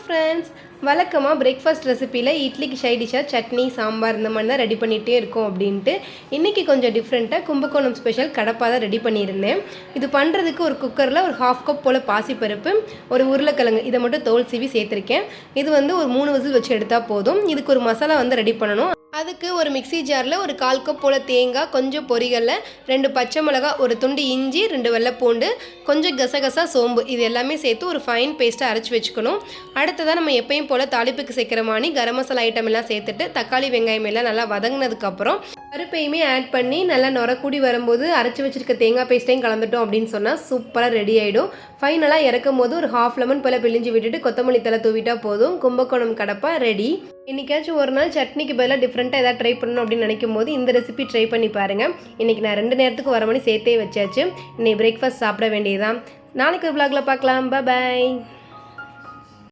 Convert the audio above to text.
Friends, வழக்கமாக breakfast ரெசிப்பியில் இட்லிக்கு side டிஷ்ஷாக சட்னி சாம்பார் இந்த மாதிரி தான் ரெடி பண்ணிகிட்டே இருக்கோம் அப்படின்ட்டு இன்றைக்கி கொஞ்சம் டிஃப்ரெண்ட்டாக கும்பகோணம் ஸ்பெஷல் கடப்பா தான் ரெடி பண்ணியிருந்தேன். இது பண்ணுறதுக்கு ஒரு குக்கரில் ஒரு 1/2 கப் போல் பாசிப்பருப்பு, ஒரு உருளைக்கிழங்கு இதை மட்டும் தோல் சீவி சேர்த்துருக்கேன். இது ஒரு 3 விசில் வச்சு எடுத்தால் போதும். இதுக்கு ஒரு மசாலா ரெடி பண்ணணும். அதுக்கு ஒரு மிக்ஸி ஜாரில் ஒரு 1/4 கப் போல் தேங்காய், கொஞ்சம் பொரிகல்ல, 2 பச்சை மிளகா, ஒரு துண்டு இஞ்சி, 2 வெள்ளைப்பூண்டு, கொஞ்சம் கசகசா, சோம்பு இது எல்லாமே சேர்த்து ஒரு ஃபைன் பேஸ்ட்டாக அரைச்சி வச்சுக்கணும். அடுத்ததாக நம்ம எப்பயும் போல் தாளிப்புக்கு சேர்க்குற மாதிரி கரம் மசாலா ஐட்டம் எல்லாம் சேர்த்துட்டு தக்காளி வெங்காயம் எல்லாம் நல்லா வதங்கினதுக்கப்புறம் பருப்பையுமே ஆட் பண்ணி நல்லா நுரக்கூடி வரும்போது அரைச்சி வச்சுருக்க தேங்காய் பேஸ்ட்டையும் கலந்துட்டோம் அப்படின்னு சொன்னால் சூப்பராக ரெடி ஆகிடும். ஃபைனலாக இறக்கும் போது ஒரு 1/2 லெமன் போல் பிழிஞ்சு விட்டுட்டு கொத்தமல்லி தலை தூவிட்டா போதும். கும்பகோணம் கடப்பா ரெடி. என்றைக்காச்சும் ஒரு நாள் சட்னிக்கு பதிலாக டிஃப்ரெண்ட்டாக எதாவது ட்ரை பண்ணணும் அப்படின்னு நினைக்கும் போது இந்த ரெசிபி ட்ரை பண்ணி பாருங்கள். இன்றைக்கி நான் 2 நேரத்துக்கு வர மணி சேர்த்தே வச்சாச்சு. இன்றைக்கி பிரேக்ஃபாஸ்ட் சாப்பிட வேண்டியதுதான். நாளைக்கு ஒரு vlogல பார்க்கலாம். பாய்.